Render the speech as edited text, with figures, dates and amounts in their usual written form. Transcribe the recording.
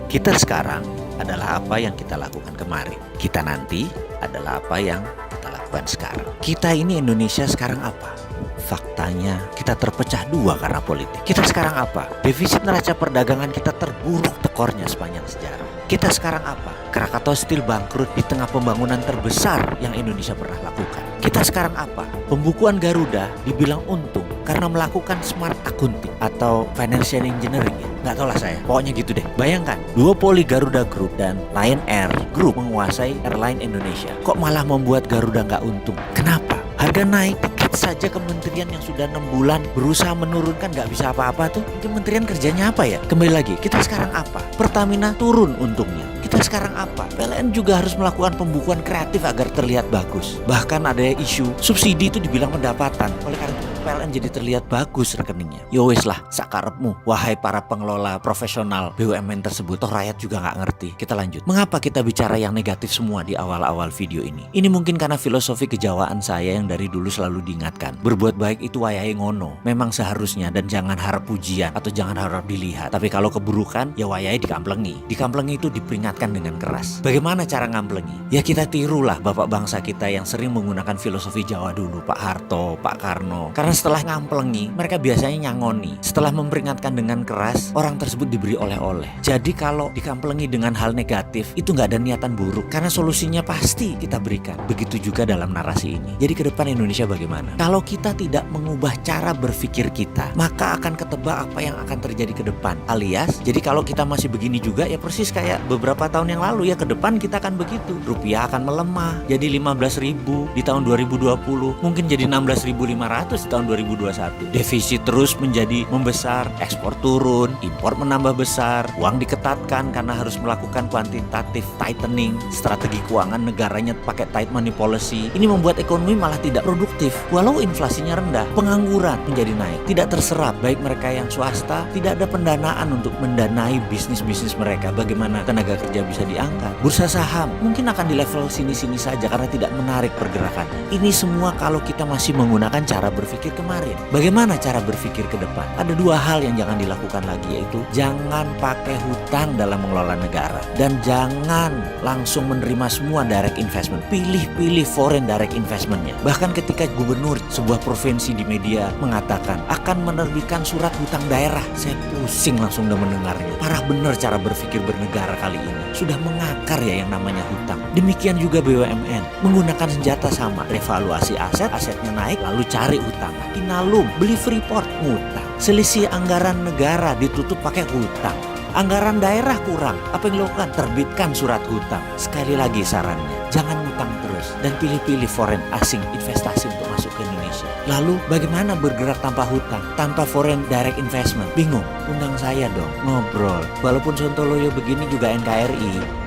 Kita sekarang adalah apa yang kita lakukan kemarin. Kita nanti adalah apa yang kita lakukan sekarang. Kita ini Indonesia sekarang apa? Faktanya kita terpecah dua karena politik. Kita sekarang apa? Defisit neraca perdagangan kita terburuk tekornya sepanjang sejarah. Kita sekarang apa? Krakatau Steel bangkrut di tengah pembangunan terbesar yang Indonesia pernah lakukan. Kita sekarang apa? Pembukuan Garuda dibilang untung karena melakukan smart accounting atau financial engineering ya. Nggak tahu lah saya, pokoknya gitu deh. Bayangkan, duopoli Garuda Group dan Lion Air Group menguasai airline Indonesia. Kok malah membuat Garuda nggak untung? Kenapa? Harga naik, dikit saja kementerian yang sudah 6 bulan berusaha menurunkan nggak bisa apa-apa tuh. Kementerian kerjanya apa ya? Kembali lagi, kita sekarang apa? Pertamina turun untungnya. Kita sekarang apa? PLN juga harus melakukan pembukuan kreatif agar terlihat bagus. Bahkan ada isu subsidi itu dibilang pendapatan. Oleh karena itu PLN jadi terlihat bagus rekeningnya. Ya wes lah, sakarepmu, wahai para pengelola profesional BUMN tersebut. Toh rakyat juga nggak ngerti. Kita lanjut. Mengapa kita bicara yang negatif semua di awal-awal video ini? Ini mungkin karena filosofi kejawaan saya yang dari dulu selalu diingatkan. Berbuat baik itu wayahe ngono. Memang seharusnya, dan jangan harap pujian atau jangan harap dilihat. Tapi kalau keburukan, ya wayahe dikamplengi. Dikamplengi itu diperingatkan dengan keras. Bagaimana cara ngamplengi? Ya kita tirulah bapak bangsa kita yang sering menggunakan filosofi Jawa dulu, Pak Harto, Pak Karno. Karena setelah ngamplengi, mereka biasanya nyangoni. Setelah memperingatkan dengan keras, orang tersebut diberi oleh-oleh. Jadi kalau dikamplengi dengan hal negatif, itu nggak ada niatan buruk. Karena solusinya pasti kita berikan. Begitu juga dalam narasi ini. Jadi ke depan Indonesia bagaimana? Kalau kita tidak mengubah cara berpikir kita, maka akan ketebak apa yang akan terjadi ke depan. Alias, jadi kalau kita masih begini juga, ya persis kayak beberapa tahun yang lalu, ya ke depan kita akan begitu. Rupiah akan melemah, jadi 15.000 di tahun 2020, mungkin jadi 16.500 di tahun 2021. Defisit terus menjadi membesar, ekspor turun, impor menambah besar, uang diketatkan karena harus melakukan quantitative tightening, strategi keuangan negaranya pakai tight money policy. Ini membuat ekonomi malah tidak produktif, walau inflasinya rendah, pengangguran menjadi naik, tidak terserap, baik mereka yang swasta, tidak ada pendanaan untuk mendanai bisnis-bisnis mereka. Bagaimana tenaga kerja bisa diangkat? Bursa saham mungkin akan di level sini-sini saja karena tidak menarik pergerakan. Ini semua kalau kita masih menggunakan cara berpikir kemarin. Bagaimana cara berpikir ke depan? Ada dua hal yang jangan dilakukan lagi, yaitu jangan pakai hutang dalam mengelola negara, dan jangan langsung menerima semua direct investment. Pilih-pilih foreign direct investmentnya. Bahkan ketika gubernur sebuah provinsi di media mengatakan akan menerbitkan surat hutang daerah, saya pusing langsung udah mendengarnya. Parah bener cara berpikir bernegara kali ini. Sudah mengakar ya yang namanya hutang. Demikian juga BUMN menggunakan senjata sama, revaluasi aset, asetnya naik lalu cari hutang. Inalum, beli Freeport, ngutang. Selisih anggaran negara ditutup pakai hutang. Anggaran daerah kurang, apa yang dilakukan? Terbitkan surat hutang. Sekali lagi sarannya, jangan ngutang terus dan pilih-pilih foreign asing investasi untuk masuk ke Indonesia. Lalu bagaimana bergerak tanpa hutang, tanpa foreign direct investment? Bingung? Undang saya dong, ngobrol. Walaupun Sontoloyo begini juga NKRI.